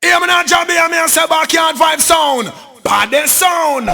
Hear me now, Jabby, and me and say backyard vibe sound. Baddest sound.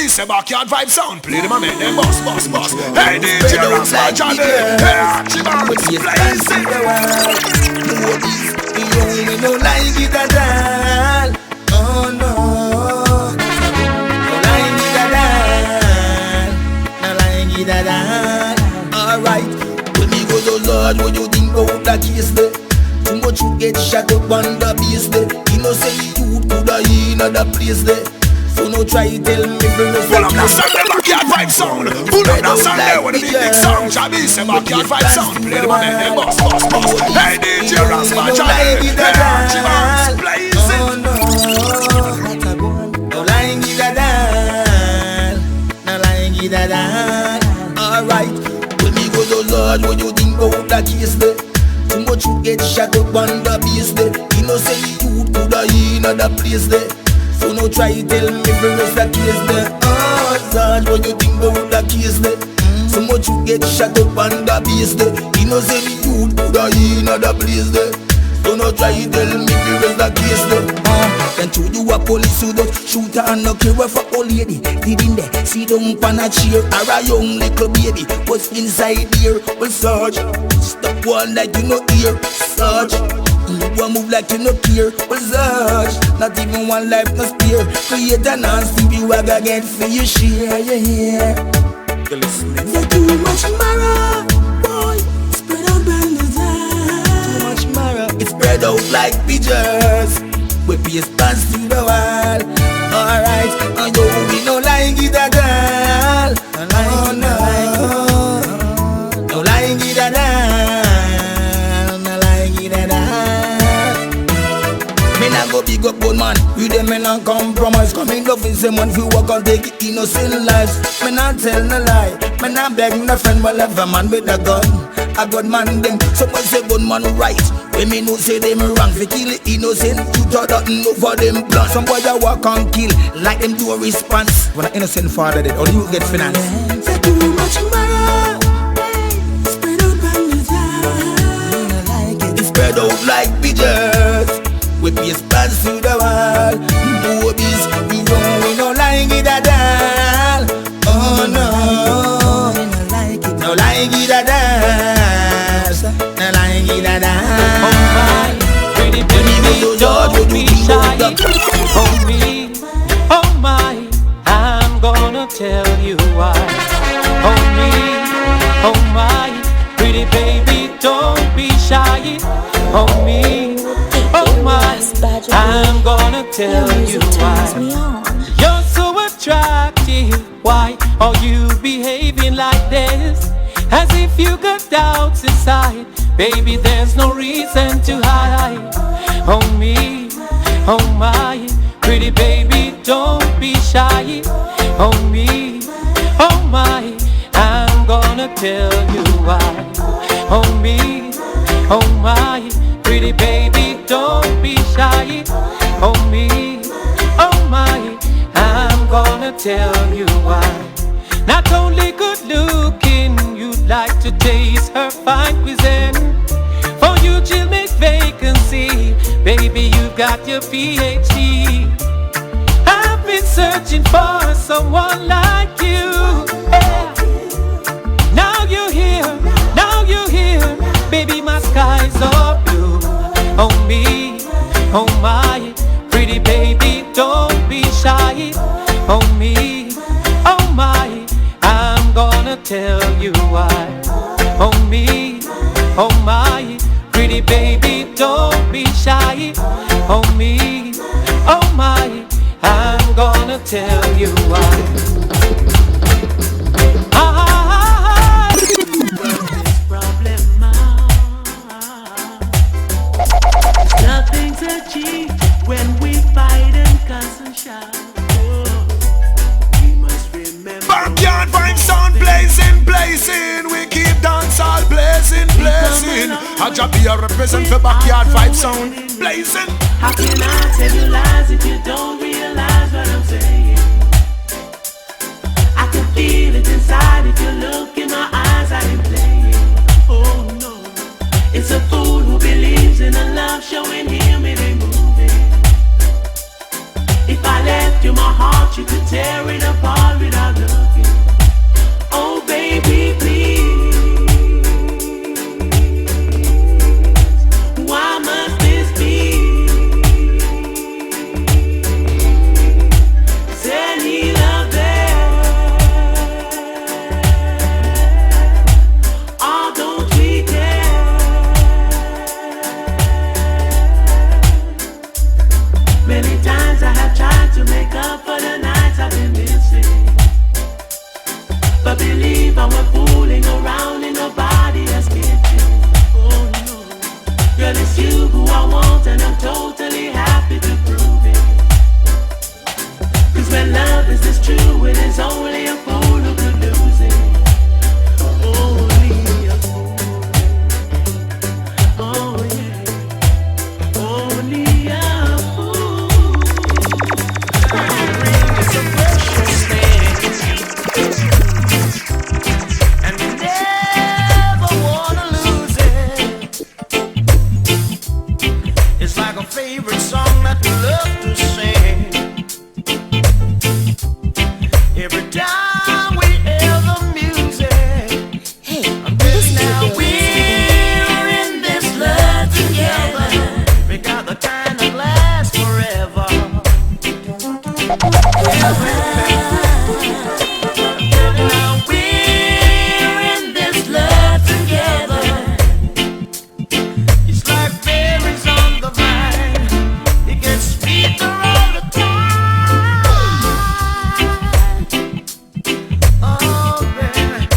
Say backyard vibe sound, play them and make them boss. Hey DJ Ross, BAJJA, hey Archibald, play it. We don't like it at all. Oh no, don't like it at all. Don't like it at all. Alright, when me go to Lord, what you think about that case there? Too much you get shot up on the base there. You know say you coulda in another place there. So no try tell me pull up that song, the backyard vibe sound. Pull up that song there with the big song. Jabby say backyard vibe sound. Play them and make them boss. Hey DJ Ross, BAJJA, hey Archibald, play it. No lying it at all. No lying it at all. Alright, when me go to Lord, what you think about that case there? Too much you get shot up on the base there. You know say you coulda in another place there. So no try tell me rest the case there. Oh Lord, what you think about the case there? So much you get shot up on the base there. You know say the youth coulda in another place there. So no try tell me rest the case there. Then to you a police who don't shoot and no care for old lady. Did in there, see down pan a chair or a young little baby. What's inside here? Well search. Stop one like you no hear. Search. You a move like you no care. Well search. Not even one life no spare. Create an answer you a go get for your share. Yeah. You listening? There's too much mara, boy. Spread out on the time. Too much mara. It's spread out like pictures. We pay spans to the wall. Alright, and yo, we no like it at all. Oh no, no like it at all. No like it at all. Me nah go big up old man. You them me nah compromise. Coming love is a man fi walk and take innocent lives. Me nah tell no lie. Me nah beg no friend. Well, every man with a gun, a good man them. Someone say good man right. When me know say them wrong fi kill innocent. You thought that know for them plan. Some boy a walk and kill like them do a response. When an innocent father dead, only you get finance. Say too much mara, spread out on the time. Like it. It's spread out like pictures. We pay spans to the wall. Boobies, we don't like it at all. Oh no, no like it, no like it at all. No like it at all. Oh my, pretty baby, don't be shy. Oh me, oh my, I'm gonna tell you why. Oh me, oh my, pretty baby, don't be shy. Oh me, oh my, I'm gonna tell you why. You're so attractive, why are you behaving like this? As if you got doubts inside. Baby, there's no reason to hide. Oh me, oh my, pretty baby, don't be shy. Oh me, Oh my, pretty baby, don't be shy. Oh me, oh my, I'm gonna tell you why. Not only good looking, you'd like to taste her fine cuisine. For you she'll make vacancy, baby you've got your PhD. I've been searching for someone like you, yeah. Now you're here, baby my skies are blue. Oh me, oh my, pretty baby don't be shy. Oh me, oh my, I'm gonna tell you why. Oh me, oh my, pretty baby don't be shy. Oh me, oh my, I'm gonna tell you why. Nothing's achieved when we fight and cuss and shout. We must remember. Backyard vibe sound blazing, blazing. We keep dancehall blazing, blazing. BAJJA represent for backyard vibe sound blazing. How can I tell you lies if you don't realize what I'm saying? I can feel it inside if you look in my eyes. I ain't playing. Oh no, it's a fool who believes in a love showing him it ain't moving. If I left you my heart, you could tear it apart without looking. Oh baby, please, why must this be? Said he loved there. Oh, don't we care? Many times I have tried to make up for the nights I've been missing, but believe I went fooling around and nobody has kitchen. Oh no, girl, it's you who I want and I'm totally happy to prove it. Cause when love is this true, it is only a fool who could lose it. Only a fool. Oh yeah, only a fool. It's a precious thing, and we never wanna lose it. It's like a favorite song that we love to sing. Every time we hear the music, until now we're in this love together. We got the kind that lasts forever. Now we're in this love together. It's like berries on the vine. It gets sweeter all the time. Oh, baby.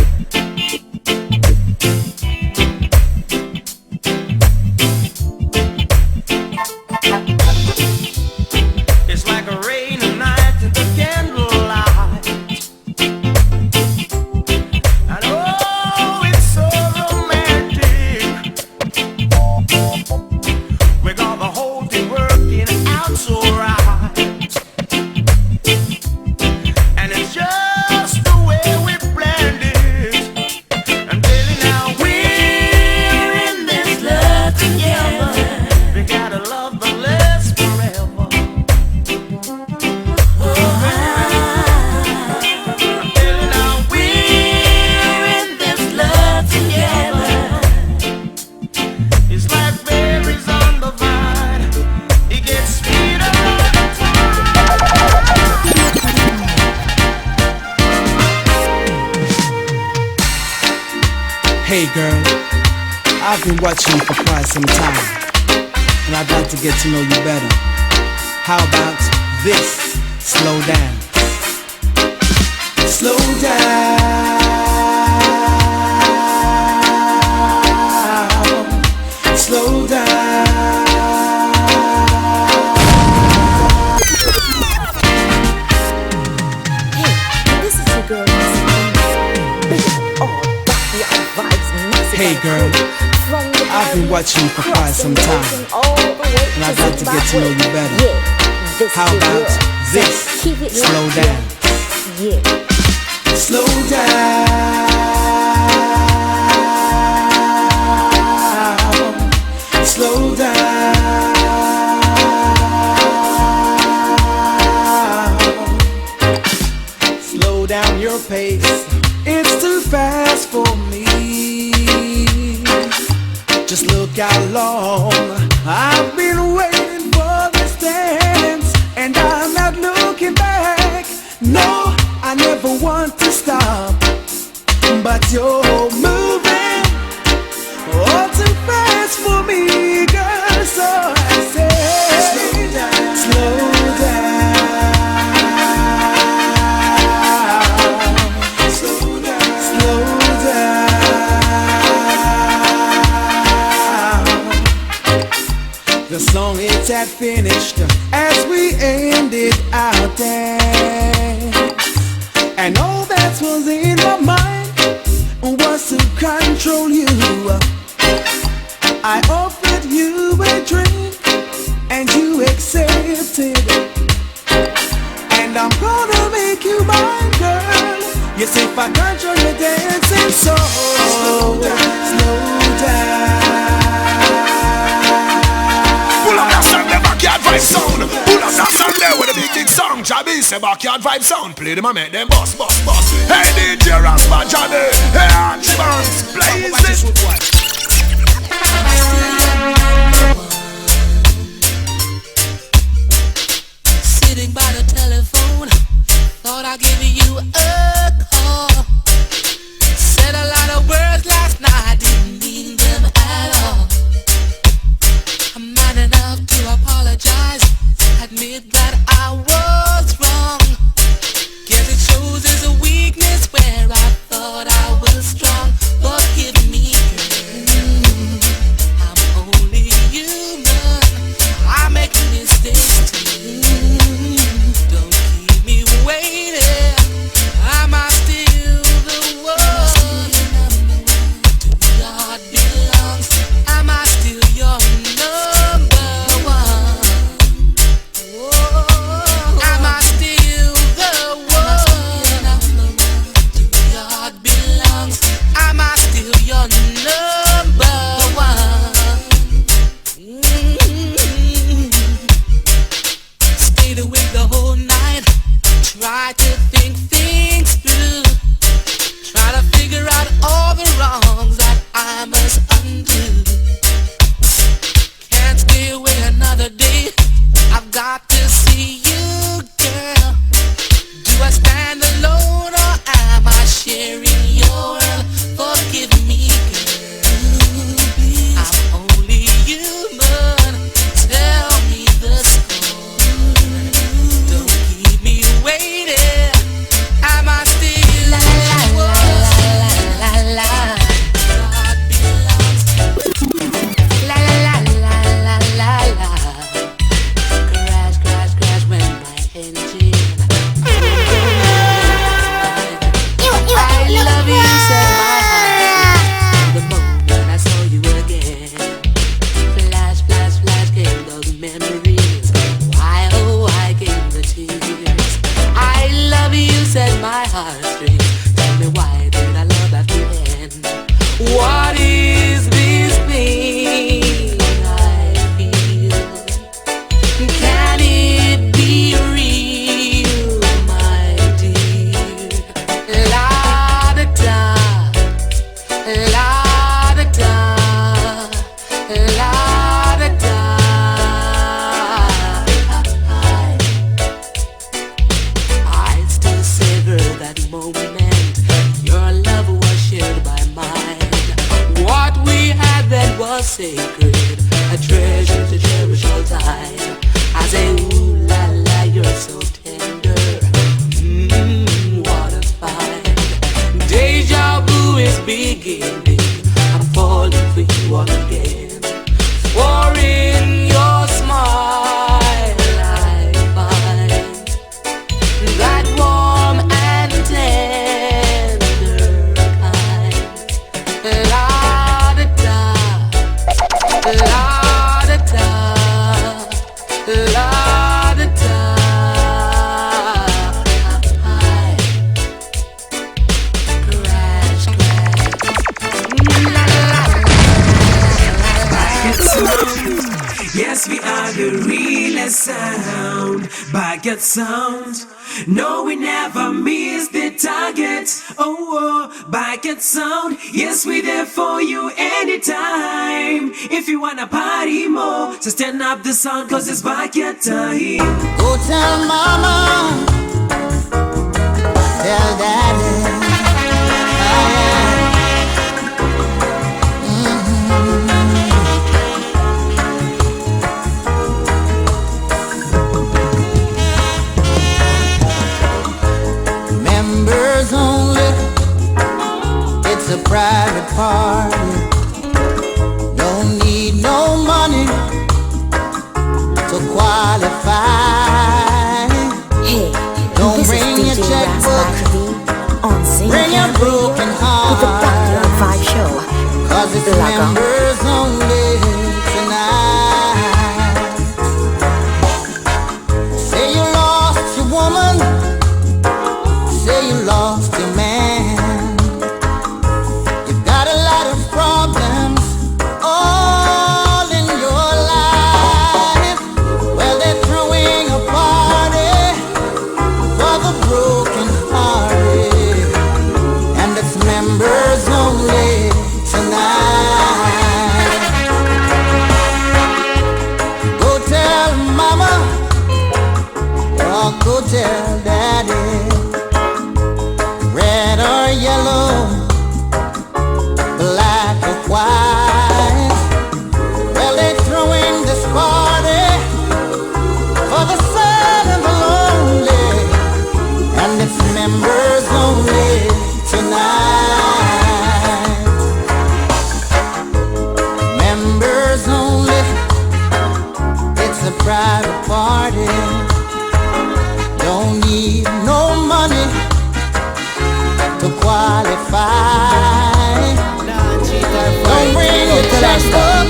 It's like a rainy night in the candlelight. And oh, it's so romantic. We got the whole thing working out so right. And it's just the way we planned it. And baby, now we're in this love together. We gotta love the less forever. Baby, now we're in this love together. It's like berries on the vine. It gets sweeter all the time. Hey girl, I've been watching you for quite some time, and I'd like to get to know you better. How about this? Slow down. Slow down. Slow down. Hey, this is your girl. Big up all Vibez music. Hey girl, From the I've I've been watching you for quite some time, and I'd like to get to know you better. How about this? Slow down. Slow down. Slow down. Slow down your pace. It's too fast for me. Just look how long I've been waiting for this dance, and I'm not looking back. No, I never want to stop, but you're moving all too fast for me, girl. So I say, slow down, slow down. The song it had finished as we ended our dance, and all that was in my mind was to control you. I offered you a drink and you accepted, and I'm gonna make you mine, girl. Yes, if I control your dancing, so slow down, slow down. Pull up that sound, the backyard vibe sound. Pull up that sound there with a big song. Jabby say backyard vibe sound. Play them and make them bust. Hey DJ Raspa Johnny, hey Archibald, play this. Sitting by the telephone, thought I'd give you a call. Said a lot of words last night, didn't mean them at all. I'm man enough to apologize, admit that I was wrong. Guess it shows as a weakness where I thought I was strong. Forgive me, girl. Yes, we are the realest sound. BAJJA sound. No, we never miss the target. Oh, BAJJA sound. Yes, we there for you anytime. If you wanna party more, just turn up the sound, cause it's BAJJA time. Go tell mama, tell daddy. Members only, it's a private party. No need no money to qualify. Hey, Don't this bring is your DJ checkbook, on Sing bring your broken with the BAJJA heart, Vibe Show. cause it's Log on. members only tonight. Say you lost your woman, say you lost your man. You've got a lot of problems all in your life. Well, they're throwing a party for the broken hearted, and it's members only tonight. Go tell mama, or go tell daddy. Red or yellow, black or white. Well, they're throwing this party for the sad and the lonely, and it's members only tonight. Members only, it's a private party. Don't need no money to qualify. Don't bring your checkbook,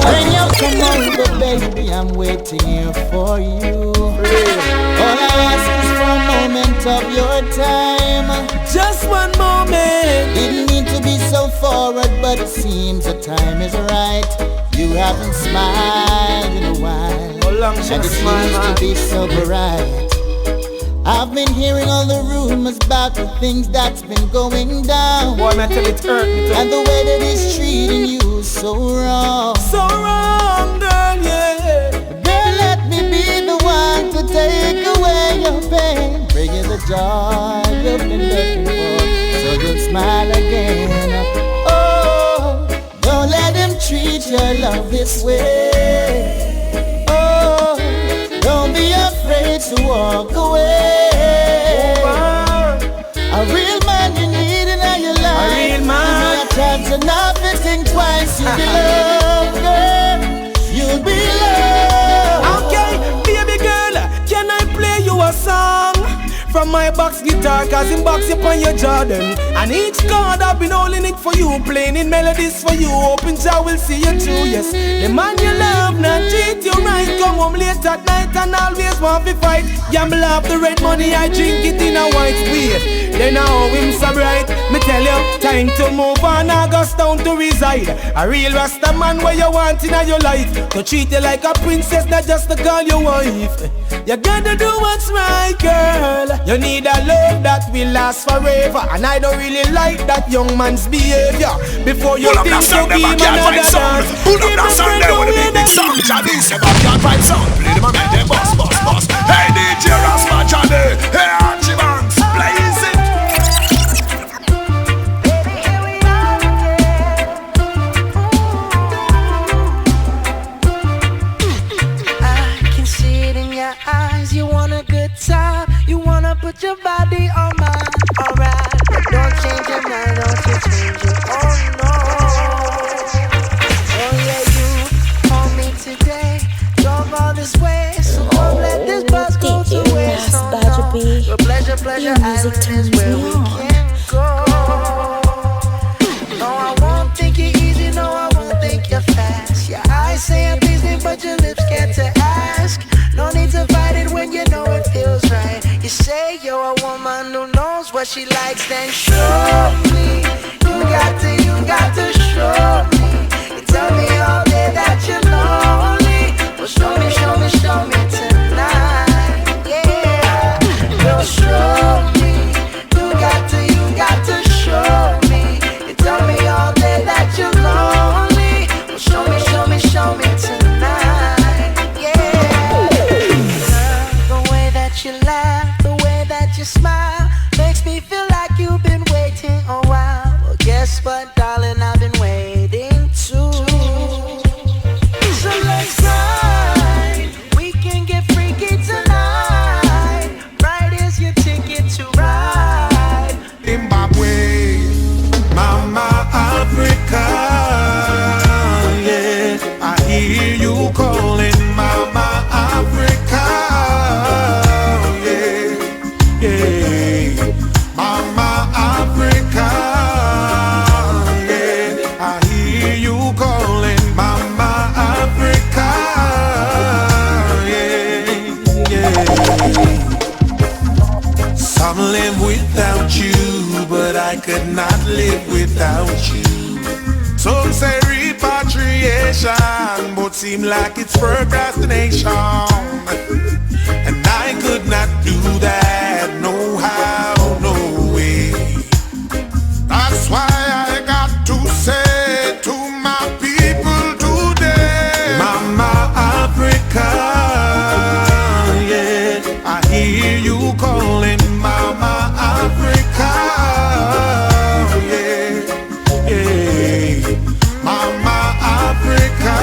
bring your come over, baby. I'm waiting here for you. All I ask is for a moment of your time. Just one moment. Didn't mean to be so forward, but it seems the time is right. You haven't smiled in a while, and it seems to be so bright. I've been hearing all the rumors about the things that's been going down. Boy, man, tell it hurt me too. And the way that it's treating you is so wrong. So wrong, girl, yeah. Girl, let me be the one to take away your pain. Bring you the joy you've been looking for, so you'll smile again. Oh, don't let him treat your love this way. Oh, don't be afraid to walk away. A real man you need in your life. A real man. Give me a chance and not think twice. You'll be loved, girl. You'll be loved. Okay, baby girl, can I play you a song from my box guitar? Cause in box you on your Jordan, and each chord I've been holding it for you, playing in melodies for you. Hoping Jah will see you through. Yes, the man you love not treat you right. Come home late at night and always want to fight. Gamble up the red money, I drink it in a white spade. Then how him so bright. Me tell you, time to move on, August down to reside. A real Rasta man where you want in your life, to treat you like a princess, not just to call you wife. You gotta do what's right, girl. You need a love that will last forever, and I don't really like that young man's behavior. Before you think you give him another dance, Pull up that sound there with the big sound. Jadi say backyard vibe sound. Play them a make them boss, boss, boss. Hey DJ Rasma Johnny, hey Archie Banks, blaze it. Eyes, you want a good time, you wanna put your body on mine, alright. Don't change your mind, don't you change it, oh no. Oh yeah, you hold me today, drove all this way, so don't let this bus go to waste. Oh no, your pleasure island is where we can go. No, I won't think you're easy, no, I won't think you're fast. Your eyes say I'm pleasing, but your lips can't to ask. No need to fight it when you know it feels right. You say you're a woman who knows what she likes, then show me. You got to show me. You tell me all day that you know. I could not live without you. Some say repatriation, but seem like it's procrastination. And I could not do that, no how, no way. That's why I got to say to my people today, Mama Africa, yeah, I hear you calling Mama Africa, yeah, yeah, Mama Africa,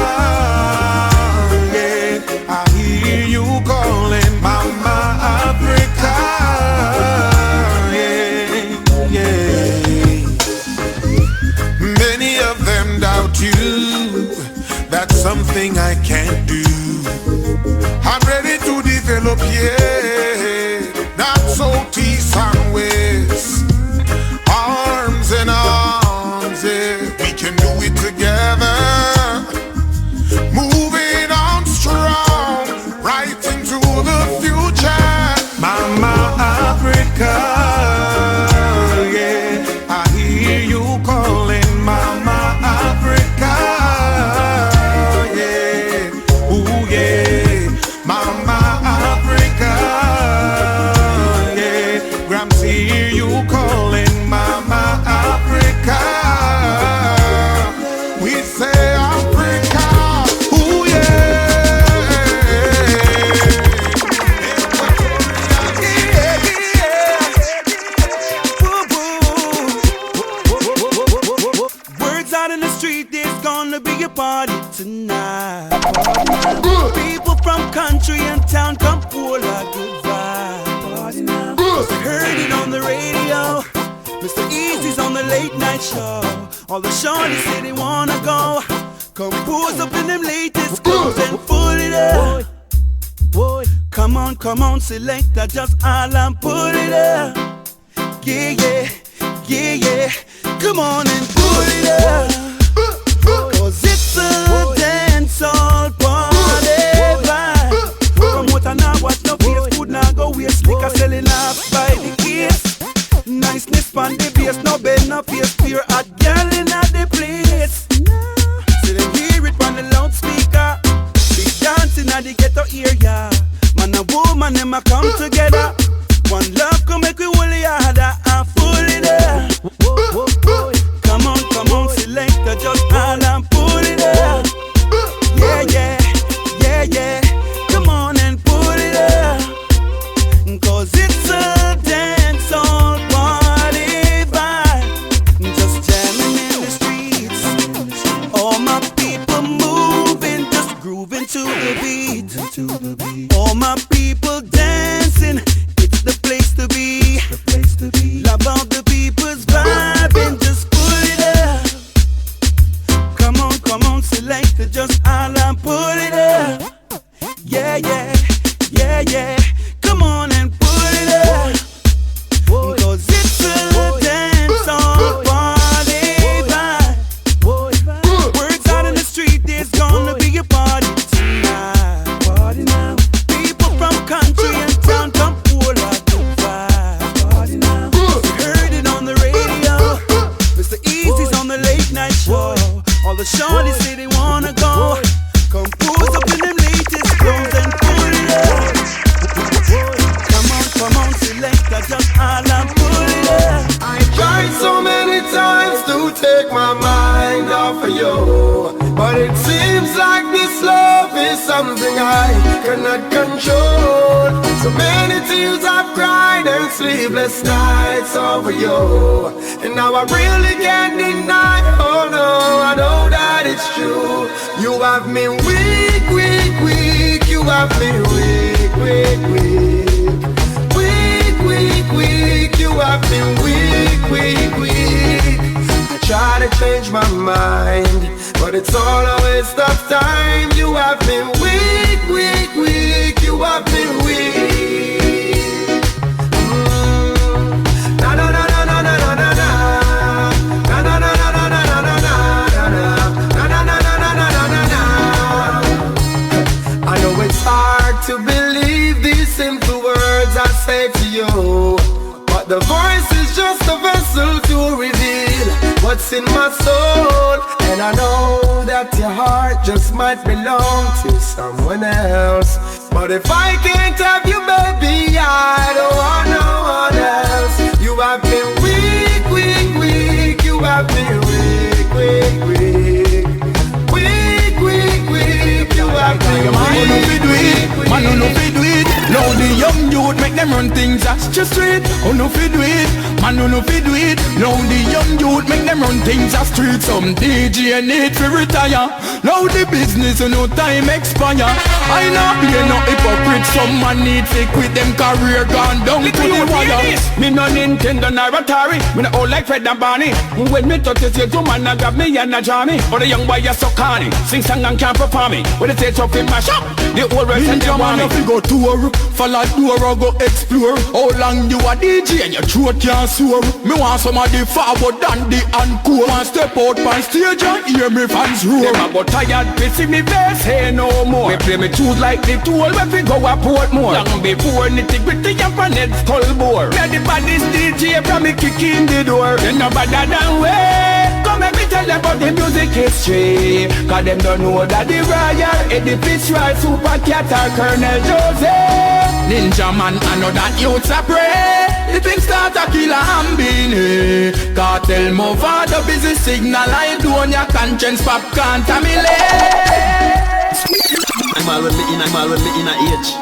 yeah, I hear you calling Mama Africa, yeah, yeah. Many of them doubt you, that's something I can't do. I'm ready to develop, yeah, not so teeth and ways, arms and arms, yeah, we can do it together, moving on strong, right into the future, Mama Africa, yeah, I hear you calling Mama Africa, yeah, ooh yeah, Mama Africa, yeah, Gramps hear you calling Mama Africa, we say Africa, ooh Words out in the street, there's gonna be a party tonight. People from country and town come pour a good vibe. Heard it on the radio, Mr. Easy's on the late night show. All the shorties say they wanna go. Come pose up in them latest clothes and pull it up. Come on, selector, just all and put it up. Yeah, yeah, yeah, yeah. Come on and pull it up. Cause it's a dancehall party vibe. From what I know, watch no face, food now go waste. Liquor selling off by the case. Niceness on the base, no bed, no face. Pure hot girl in the place. See them hear it on the loudspeaker. Big dancing at the ghetto area. Man and woman, them a come together. One love come make we only harder and pull it up. Come on, selector, just all and pull it up. Yeah, yeah, yeah, yeah. Come on and pull it up. Cause it's a dancehall party vibe. Just jamming in the streets. All my people moving, just grooving to the beat. All my people dancing, it's the place to be. Love all the people's vibing, just pull it up. Come on, selector, just all and pull it up. Yeah, yeah, yeah, yeah. Come on and pull it up. Cause it's a dancehall party vibe. Words out in the street, there's gonna be a party tonight. People from country and town come pour a good vibe. Heard it on the radio, Mr. Easy's on the late night show. All the shorties say they wanna go. Come pose up in them latest clothes and pull it up. Come on, selector, just all and pull it up. I tried so many times to take my mind off of you, but it seems like this love is something I cannot control. So many tears I've cried and sleepless nights over you, and now I really can't deny. Oh no, I know that it's true. You have me weak, weak, weak. You have me weak, weak, weak. Weak, weak, weak. You have me weak, weak, weak. I try to change my mind, but it's all a waste of time. You have me weak, weak, weak. You have me weak. Na na na na na na na na. Na na na na na na na na na. Na na na na na na na na. I know it's hard to believe these simple words I say to you, but the voice is just a vessel to what's in my soul. And I know that your heart just might belong to someone else. But if I can't have you, baby, I don't want no one else. You have been weak, weak, weak. You have been weak, weak, weak. Weak, weak, weak. You have been weak, weak. Man, who no fit do it? Now the young youth make them run things as just street. Who no fit do it? Man, who no fit do it? Now the young youth make them run things as street. Some DJ need to retire. Now the business no time expire. I not play no hypocrite. Some man need to quit them career gone down to the wire. Me no Nintendo nor Atari. Me no old like Fred and Barney. When me touch you two man, I grab me and I jam me. Or the young boy you so carny. Sing song and can't perform me. When it takes up in my shop, the old rest and them want me. If you go tour, follow door or go explore. How long you a DJ and your throat can't soar? Me want somebody forward than the encore. Want step out on stage and hear me fans roar. Them about tired, pissing me best, hey no more. Me play me tunes like the tool when we go a Portmore. Long before nitty-gritty and from head skull bore. Let the baddest DJ from me kick in the door. Then no better than way. Come let me tell them about the music history. Cause them don't know that the Royal Edifice Royal Super Cat or Colonel Joseph Ninja Man, I know that youths a pray. The thing start a kill a hambini. Cartel move on the busy signal. I do on your conscience pop contaminate. I'm all with me in a age.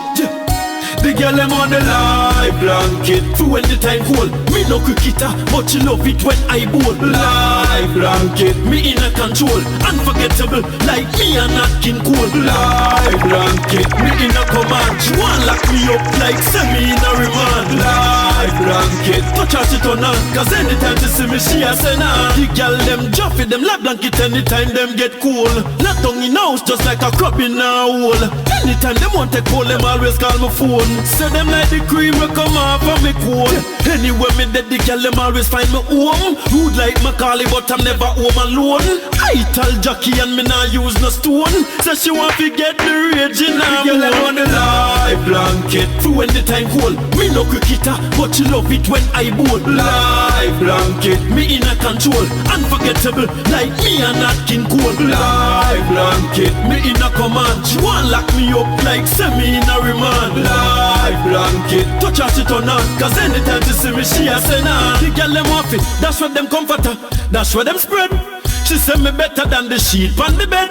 The girl them on the live blanket. Through when the time cold. Me no cricketer, but she love it when I bowl. Live blanket, me in a control. Unforgettable, like me and Nat King Cole. Live blanket, me in a command. She want lock me up like semi in a remand. Live blanket, touch her shit on her. Cause anytime she see me, she a send her. The girl them juffy, them live blanket anytime them get cool. Not tongue in house, just like a crab in a hole. Anytime them want to call, them always call my phone. Say them like the cream will come off of me cold. Anyway me dead the girl them always find me home. Rude like Macaulay but I'm never home alone. I tell Jackie and me not use no stone. Say she want to get the rage in her. The girl them on the live blanket. Through when the time cold. Me no cricketer but she love it when I bowl. Live blanket, me in a control. Unforgettable like me and Nat King Cole. Live blanket, me in a command. She want lock me up like semi in a remand. Live blanket, touch her shit on her. Cause anytime she see me, she a send her. The girl them off it, that's what them comforter. That's what them spread. She say me better than the sheet on the bed.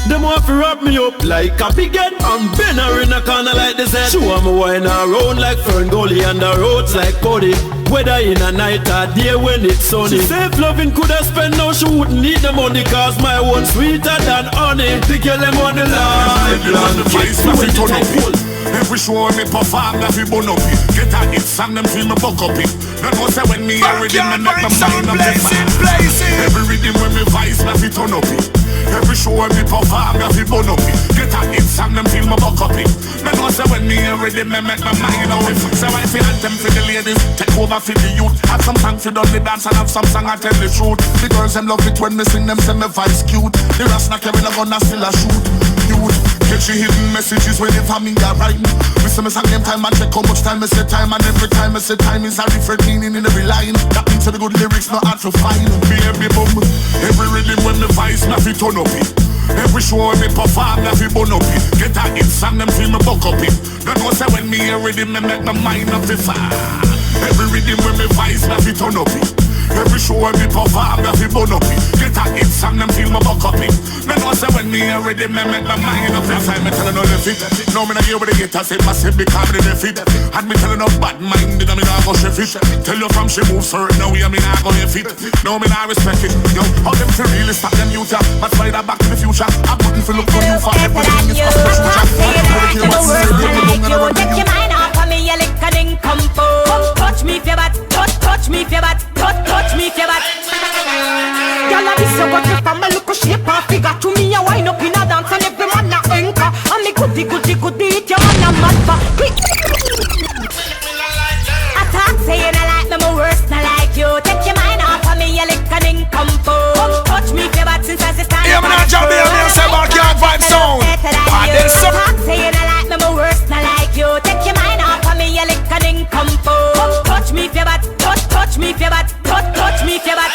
Them want to wrap me up like a big head. And bend her in a corner like this head. She want me wine around like Fern Gully and the roads like Cody. Whether in a night or day when it's sunny. She say if loving could have spent now she wouldn't need the money. Cause my one sweeter than honey. The girl them on the live blanket. Every show me perform, every bun up it. Get a hit song, them feel me buck up it. That was say when me a rhythm, me make my mind up it. Every rhythm when me vice, me fi turn up it. Every show me perform, every bun up it. Get a hit song, them feel me buck up it. That was say when me a rhythm, me make my mind up it. So I feel anthem for the ladies, take over for the youth. Have some song for the dance and have some song I tell the truth. The girls them love it when me sing them, say me vice cute. The rest not carrying a gun, I still a shoot. Youth, catch your hidden messages when you me a right. We say me sang them time and check how much time me say time. And every time me say time is a different meaning in every line. That means the good lyrics not hard to find. Baby bum, every rhythm when me vice me fi turn up it. Every show me perform me fi bun up it. Get a hit song them feel me buck up it. That was say when me a rhythm me make my mind up the fire. Every rhythm when me vice me fi turn up it. Every show me perform me fi bun up it. Get a hit song them feel me buck up it. That was say when me a rhythm me make my mind up the fire. Me tellin' all the fit. Now me not hear what they get. I say massive because me the fit. And me tellin' no bad mind. Then me not go chef it. Tell you from she move certain. Now we a me not go hear fit. Now me not respect it. Yo, how them to really stop them youth. But slide her back to the future. I wouldn't feel look for you for everything is possible. Take your mind off of me, you lick a ding come touch me if you bat, touch me if you bat, touch me if you bat. Y'all a miss what you from a look shape and figure to me. You wind up in a dance and every man a anchor. And me goody eat your man a mad for. I talk say you not like me, my worst not like you. Take your mind off of me, you lick a ding come touch me if you bat since I say stand. Yeah, man, I jump here and say backyard vibe sound. I talk say you not like me, my worst not like you. Take your mind off of me, you lick a ding come touch me if you bat, touch me if you bat, touch me if you bat.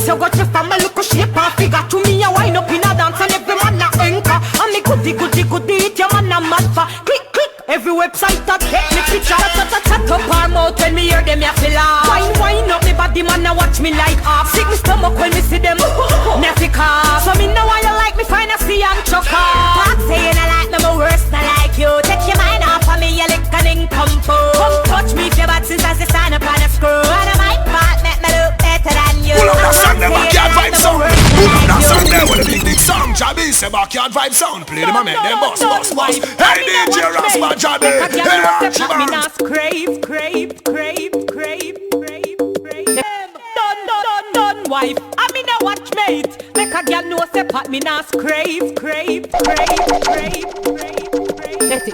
miss you got your family look a shape and figure. To me, you wind up in a dance and every man a anchor. And me goody hit your man a mad for. Click, every website that take me picture. Chat up our mouth when me hear them, ya feel laugh. Wine up me body, man, a watch me like half. Sick me stomach when me see them, me a pick off. So me know why you like me, find a see and chuck off. Talk saying I like me, my worst, I like you. Take your mind off of me, you lick and come for. Come touch me if your bad since I say sign up on a screw. And I might part, make me look better than you. Pull up that song, the backyard vibe sound. Pull up that song there with a big song. Jabby say backyard vibe sound. Play them a make them boss. Hey DJ Raspa Jabby. Hey Archibald. Done wife, I mean a watchmate. Make a girl know say pat me now crave. Let it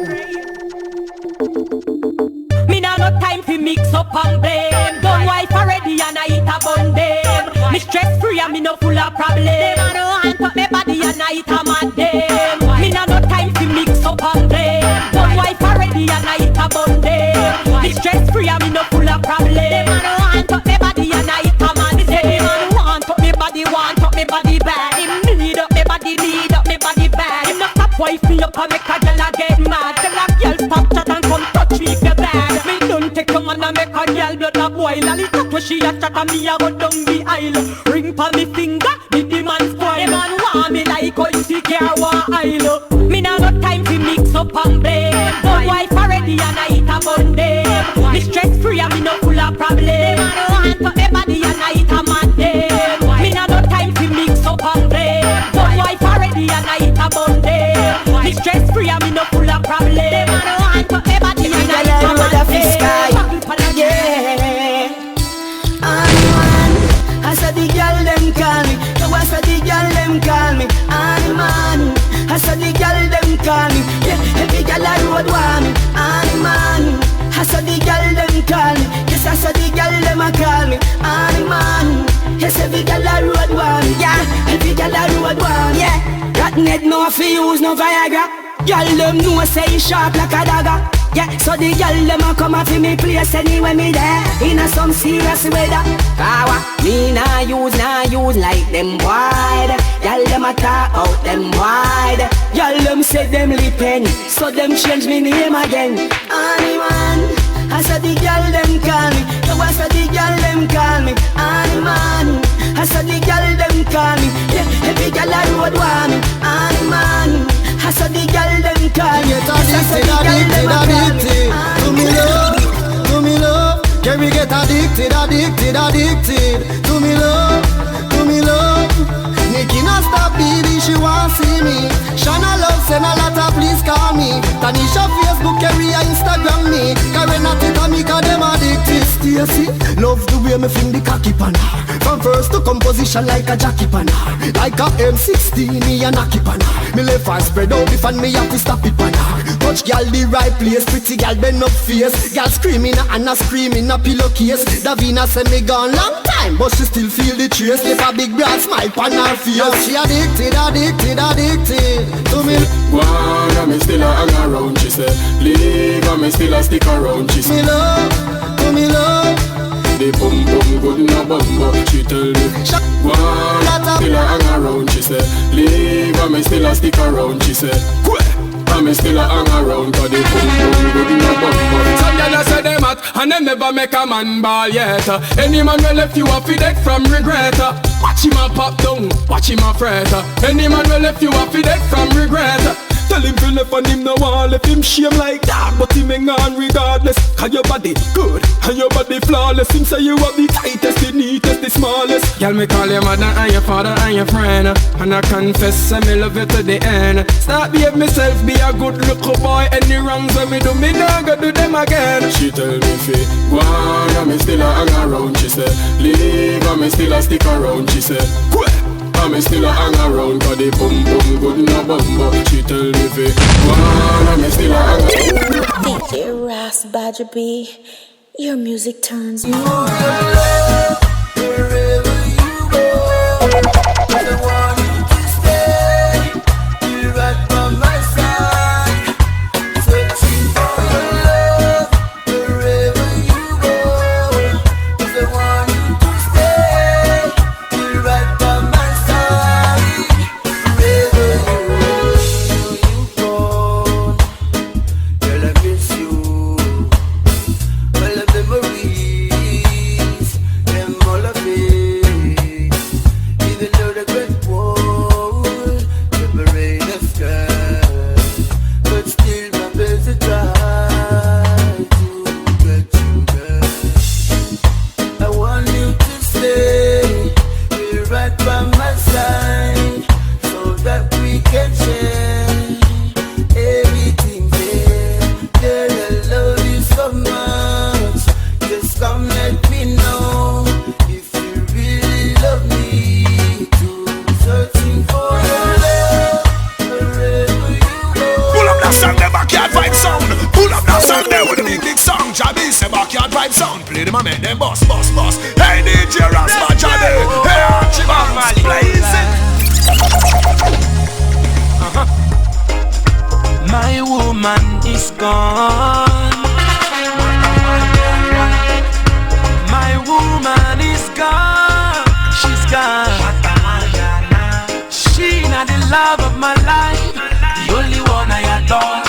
me now no time for mix up and blame. Done wife already and I eat a bun them. Me stress free and me no full of problem. I don't want up me body and I eat a mad them. Me now no time for mix up and blame. Done wife already and I eat a bun them. Me stress free and me no full of problem. I don't want up me body and I eat a mad them. Want up me body bad. Him need up me body bad. Him no stop wife me up and make a girl a get mad. Tell a girl stop chat and come touch me if you bad. Me don't take your man and make a girl blood a boil. And it talk when she a chat and me a go down the aisle. Ring pa me finger, did the man spoil. The man want me like how you see care one aisle. Me now no time to mix up and blame. But wife already and I eat a bun them. Me stress free and me no full of problem. I don't want to me body and I eat a mad them. Me now no time to mix up and blame. But wife already and I eat a bun them. Me stress free and me no full of problem. I don't want to me body and I eat a mad them. Yeah. I said the girl them call me. No, I said the girl them call me. Man, I said the girl them call me. Yeah, every girl I road want me. Man, I said the girl them call me. Yes, I said the girl them a call me. Man, yes, every girl I road want me. Yeah, every girl I road want me. Yeah, rotten head no fi use no Viagra. Girl them know say it sharp like a dagger. Yeah, so the girl them a come up in me place anyway me there. In a some serious weather. Kawa, me nah use like them wide. Girl them a talk out them wide. Girl them say them lipen, so them change me name again. Annie man, I said the girl them call me. No, I said the girl them call me. Annie man, I said the girl them call me. Yeah, every girl I road want me. Annie man, I said the girl them call me. Addicted to me love. Can we get addicted to me love. Nikki not stop baby, she want see me. Shana love send a lot of please call me. Tanisha Facebook, carry a Instagram me. Karena Tita me cause them addicted. Stacy, love the way me fling the cocky pan her. From first to composition like a Jackie pan her. Like a M16, me a knocky pan her. Me left her spread out if and me have to stop it pan her. Touch girl the right place, pretty girl bend up face. Girl screaming and a screaming a pillowcase. Davina say me gone long time, but she still feel the trace. Left a big broad smile pan her face. Now she addicted to me. Wanna me still a hang around, she say. Leave and me still a stick around, she say. Me love. The bum good in a bum, she tell me. Wanna still a hang around, she say. Leave and me still a stick around, she say. And me still a hang around, cause the bum good in a bum. Some gyal say them hot and them never make a man ball yet. Any man will left you a dead from regret. Watch him a pop down, watch him a fret. Any man will left you a dead from regret. Tell him to left and him no want left him shame like that. But him hang on regardless. Cause your body good and your body flawless. Him say you are the tightest, the neatest, the smallest. Y'all me call your mother and your father and your friend. And I confess I me love you to the end. Start behave myself, be a good little boy. Any wrongs when me do, me nah go do them again. She tell me fi wanna me still a hang around. She say leave and me still a stick around. She say and me still a hang around. Cause the bum good in a bum. She tell me fi wanna me still a hang around. DJ Ras BAJJA B, your music turns me on. Wherever you go, I want you to stay. Be right by my side, searching for your love. Wherever you go, I want you to stay. Be man there with a big song. Jabby say backyard vibe sound. Play them and make them boss. Hey DJ Ras BAJJA there. Hey Archie Banks, blaze it. My woman is gone. My woman is gone. She's gone. She not the love of my life, the only one I adore.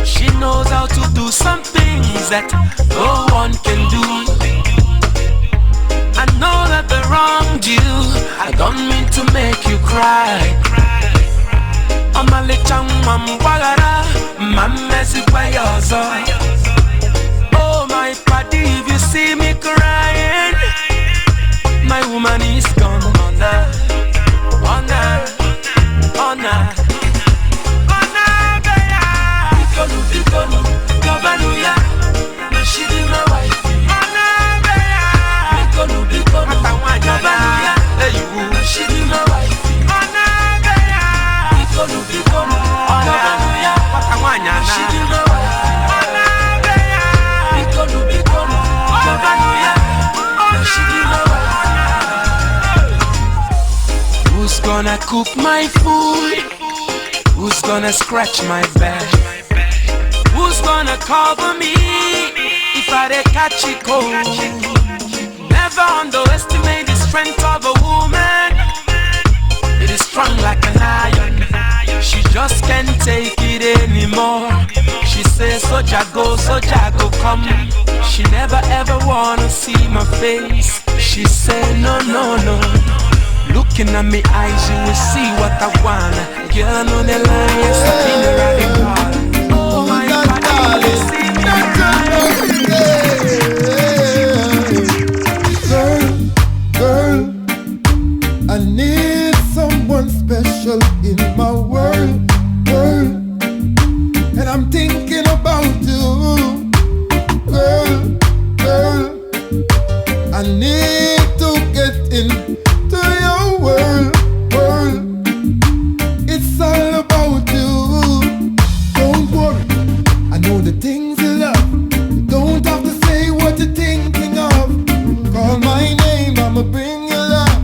She knows how to do some things that no one can do. I know that they wronged you. I don't mean to make you cry. I'm a little wagara, messy by yours. Oh my buddy, if you see me crying, my woman is gone. Ikonu, Gabanuya, she be my wife. Ikonu, Gabanuya, she be my wife. Ikonu, Gabanuya, she be my wife. Ikonu, Gabanuya, she be my wife. Who's gonna cook my food? Who's gonna scratch my back? Who's gonna cover me if I dey catch it cold? Never underestimate the strength of a woman. It is strong like an iron. She just can't take it anymore. She says, Soja go, come. She never ever wanna see my face. She said, no. Looking at me eyes, you will see what I wanna. Girl, I know the line, yes, I've been around the corner. Oh my God, you see me Girl, I need someone special in my world. And I'm thinking about you. Girl, I need to get into your world. It's all about you. Don't worry, I know the things you love. You don't have to say what you're thinking of. Call my name, I'ma bring you love.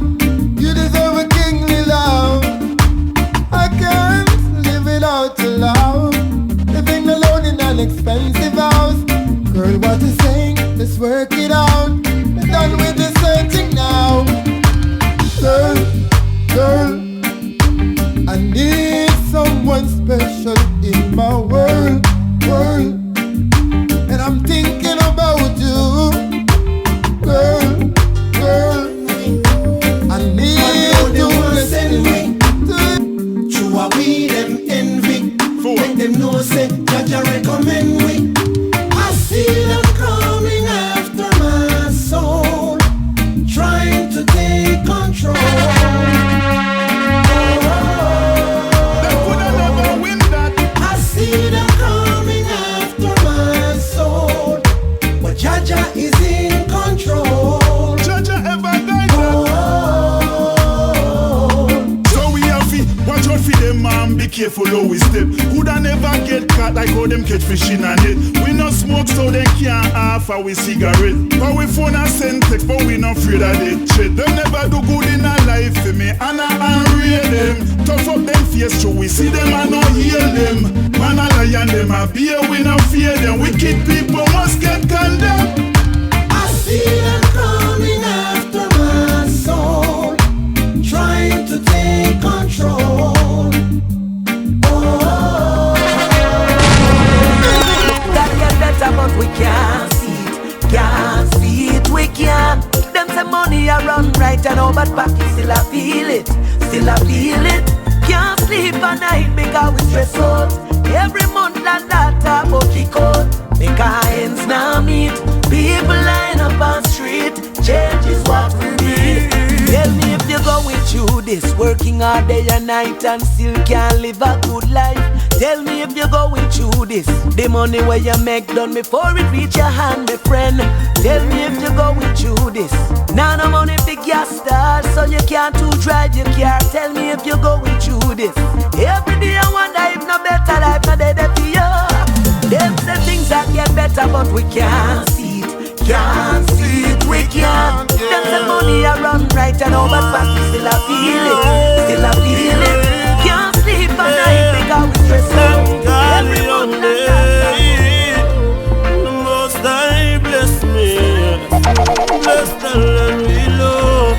You deserve a kingly love. I can't live without your love. Living alone in an expensive house. Girl, what you saying? Let's work it out. We're done with the searching now. Girl, I need someone special in my world. And I'm thinking about you. Girl, I need you to send me. True, we them envy. Make them know say Jaja recommend we. I see them coming after my soul, trying to take control. I see them coming after my soul, but Jaja is in control. Jaja ever guide So we have to watch out for them, man. Be careful how we step. Coulda never get caught like how them catch fish in a net. We no smoke so they can't offer we cigarette. But we phone and send text, but we not afraid of that shit. Them never do good in a life for me, and I unreal them. Tough up them face so we see them and not hear them. Man a lion, them a beer, we not fear them. Wicked people must get condemned. I see them coming after my soul, trying to take control. That get better, but we can't see it, we can't. Them say money a run right and all, but back still I feel it. Can't sleep at night because we stress out. Every month and data about the code. Make our ends now meet. People line up on street. Change is what we need. Tell me if you're going through this, working all day and night and still can't live a good life. Tell me if you're going through this, the money where you make done before it reach your hand, my friend. Tell me if you're going through this. Now no money big gas stars, so you can't to drive your car. Tell me if you're going through this. Every day I wonder if no better life no dead for you. Them we can't see it, can't see it, we can't. Them say money a run right and over fast, we still a feel it, still a feel it. Can't sleep at night because we stress out. Every Monday, the Most High bless me, bless the land we love.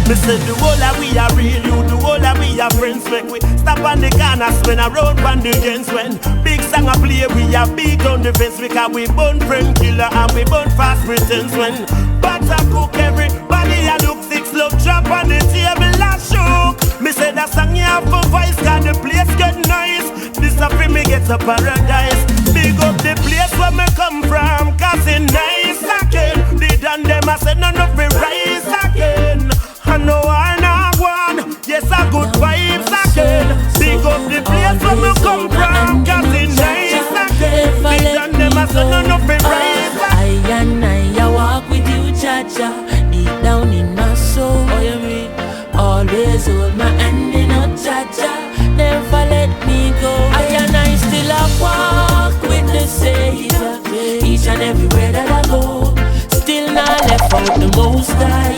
Me said the whole of we are real, you the whole of we are friends. Make we stop on the corner, spin around on the gens. When big song a play, we are big on the fence. Because we burn friend killer and we burn fast pretense. When butter cook, everybody a look six love drop on the table a shook. Me said that song you have for voice, cause the place get nice. This a free me get a paradise. Big up the place where me come from, cause it nice again. They done them, I said none of it rise again. I know I not one, yes I good vibes again. Big up the place where me come from, cause it nice again. They done them, I said none of it rise again. I walk with you, Jaja, deep down in my soul. Oh, you mean? Always hold my hand in a Jaja, never let me go. I still a walk with the Savior, each and everywhere that I go. Still not left out the Most High,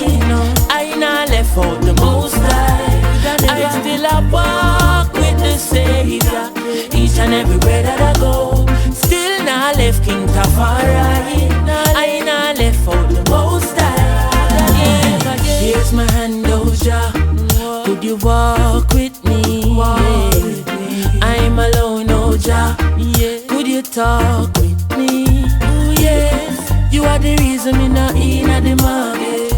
I not left out the Most High. I still a walk with the Savior, each and everywhere that I go. Still not left King Tafari, I not left out the Most High. Here's my hand, Doja, could you walk with me? I'm alone, Oja, could you talk with me? Ooh, yes, you are the reason me not in the market.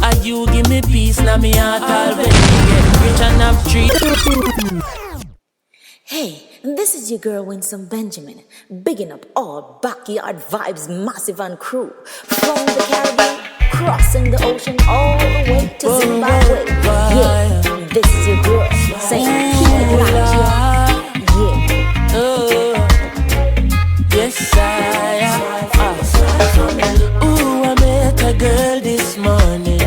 And you give me peace, now me heart already get rich and have treat. Hey, this is your girl Winsome Benjamin, bigging up all Backyard Vibes Massive and crew. From the Caribbean, crossing the ocean all the way to Zimbabwe. Yeah, this is your girl saying keep it locked, yeah. Yes, ooh, I met a girl this morning.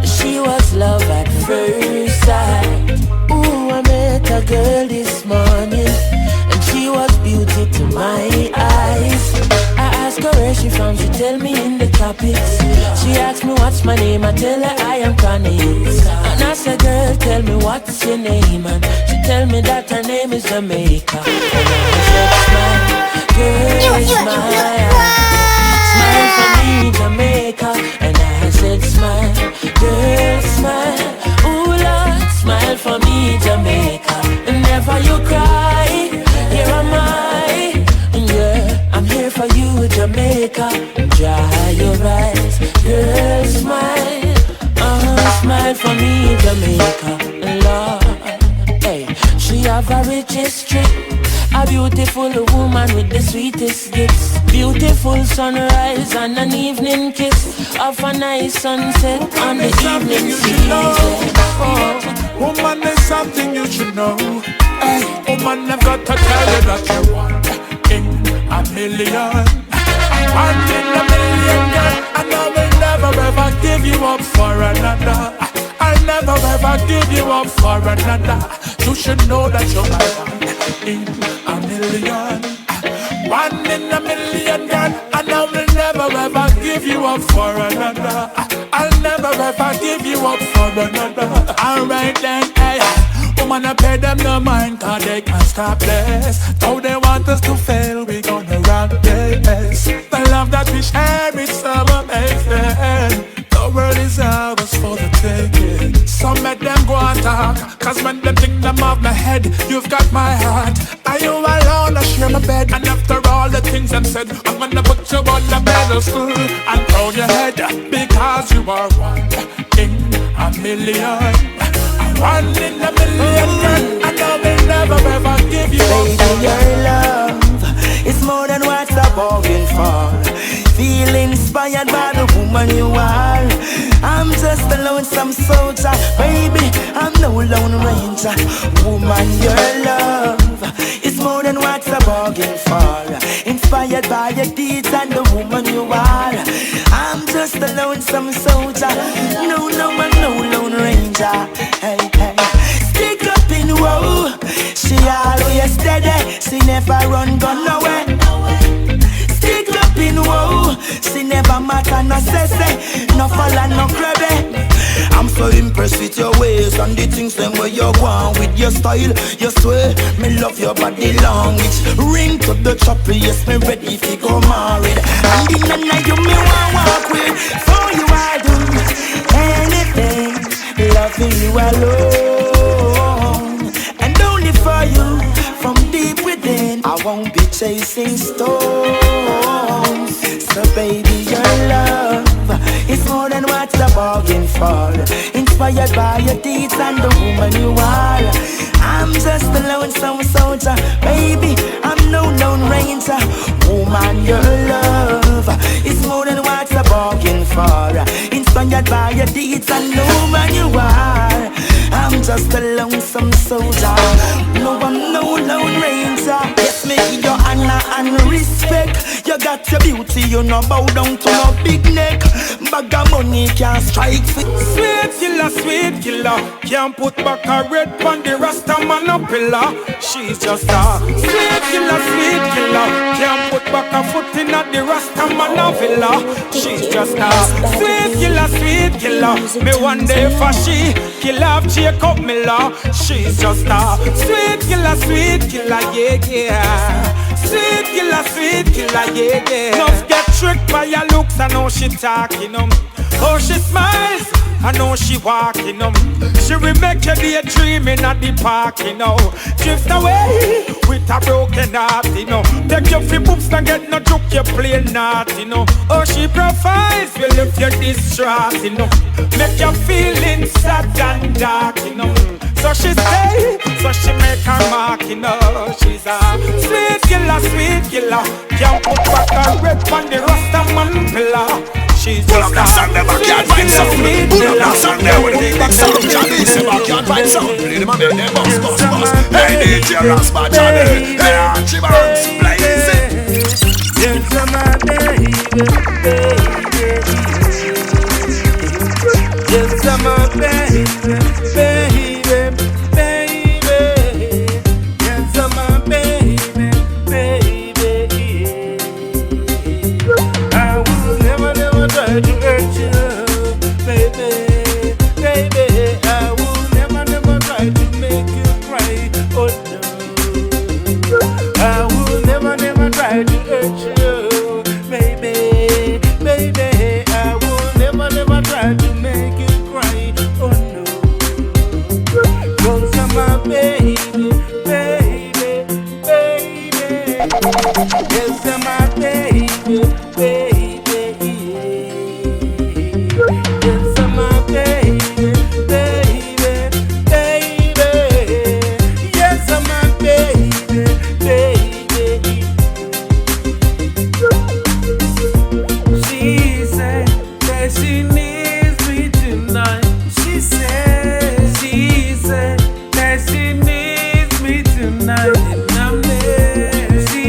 She was love at first sight. Ooh, I met a girl this morning, and she was beauty to my eyes. I asked her where she from, she tell me in the tropics. She asked me what's my name, I tell her I am Connie. And I said, girl, tell me what's your name, and she tell me that her name is Jamaica. And I said, smile, girl, smile for me, Jamaica. And I said, smile, girl, smile. Ooh, Lord, smile for me, Jamaica. And never you cry, here am I. Yeah, I'm here for you, Jamaica. Dry your eyes, girl, smile. Smile for me, Jamaica. Lord, hey, she have a rich history. A beautiful woman with the sweetest gifts. Beautiful sunrise and an evening kiss of a nice sunset on the evening season. Woman, there's something you should know. Hey, woman, I've got to tell you that you're one in a million. One in a million, girl. And I will never ever give you up for another. I'll never ever give you up for another. You should know that you're my one in a million. One in a million, girl. And I will never ever give you up for another. I'll never ever give you up for another. Alright then, hey. Woman, I pay them no mind, cause they can't stop this. Though they want us to fail, we gonna rock this. The love that we share is so amazing. The world is ours for the taking. Some make them go and talk, cause when them think them off my head, you've got my heart. Are you alone? I share my bed. And after all the things them said, I'm gonna put you on the pedestal and throw your head, because you are one in a million. One in a million, girl. And I will never ever give you up. Baby, your love is more than what's I'm bargain for. Feel inspired by the woman you are. I'm just a lonesome soldier, baby, I'm no lone ranger. Woman, your love is more than what's I'm bargain for. Inspired by your deeds and the woman you are. I'm just a lonesome soldier, no, I'm no lone ranger. Hey, hey. Stick up in woe, she always steady, she never run gun away. Stick up in woe, whoa. She never matter, no say, no fall and no crabby. I'm so impressed with your ways and the things them where you go on with your style. You swear, me love your body language. Ring to the chopper, yes, me ready to go married. And in the night you me want walk with. For you I do anything, loving you alone. And only for you, from deep within, I won't be chasing stones. So baby, your love is more than what the bargain for. Inspired by your deeds and the woman you are. I'm just a lonesome soldier, baby, I'm no lone ranger. Woman, your love is more than what the bargain for. Inspired by your deeds and the woman you are. I'm just a lonesome soldier. No, I'm no lone ranger. Yes, me give your honor and respect. You got your beauty, you no bow down to no big neck. Bag of money can't strike fit. Sweet killer, can't put back a red pon the Rasta man a pillar. She's just a sweet killer, can't put back a foot in at the Rasta man a villa. She's just a sweet killer. Me one day for she kill off Jacob Miller. She's just a sweet killer, yeah. Sweet killer, yeah. Love get tricked by your looks, I know she talking how she smiles, I know she walking She will make you daydreaming at the park, Drift away with a broken heart, Take your free books and get no joke, you play not, Oh, she provides, will if you're distraught, Make you feeling sad and dark, So she stay, so she make her mark, She's a sweet killer, can't put back a red on the Rasta man pillar. She's just a backyard find sound. Pull up that sound there with the big sound. Janice, backyard find sound. Play the man there, boss. Hey, DJ Raspa, Johnny. Hey, Archie Burns, blazing. Yes, my baby. Yes, my baby. Yes, my baby. I will never try to hurt you, baby. I will never try to make you cry. Oh no, I will never try to hurt you, baby. I will never try to make you cry. Oh no, 'cause I'm my baby. Yes, I'm my baby. Yes, I'm my baby. Yes, I'm my baby. She said that she needs me tonight. She said that she needs me tonight. And I'm there. She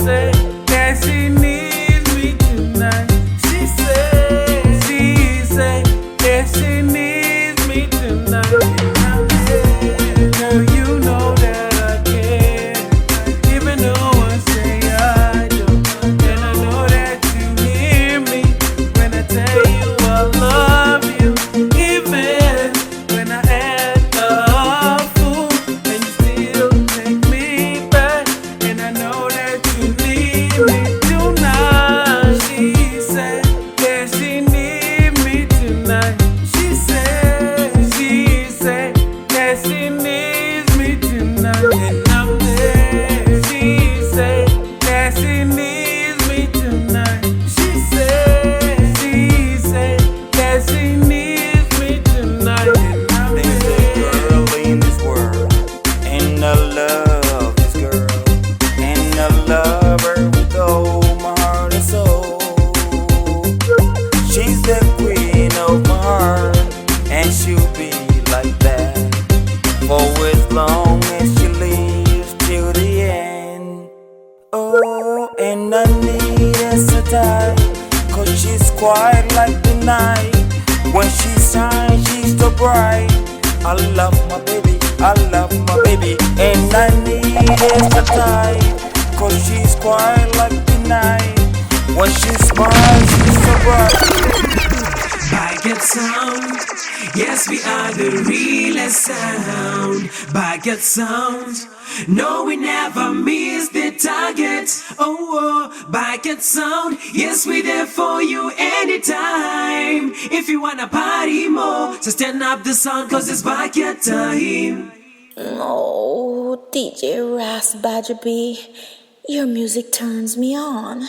said that she needs me tonight. She said that she needs me tonight. And I'm there. Now you know that I care, even though I say I don't. And I know that you hear me when I tell you I love you, even when I act a fool, and you still take me back. And I know that you need me tonight. She said that she need me tonight. She said that she needs me tonight. And I'm there. She said that she needs me tonight. She said that she needs me tonight. And I'm There's a girl in this world, and I love this girl, and I love her with all my heart and soul. She's the queen of my heart, and she'll be like that for as long as she lives till the end. Oh, and I need her so tight, 'cause she's quiet like the night. When she shines, she's so bright. I love my baby, and I need her so tight, 'cause she's quiet like the night. When she smiles, she's so bright. BAJJA sound, yes we are the realest sound. BAJJA sound, no we never miss the target. Oh, BAJJA sound, yes we there for you anytime. If you wanna party more, so stand up the sound 'cause it's BAJJA time. Oh, DJ Ras BAJJA B, your music turns me on.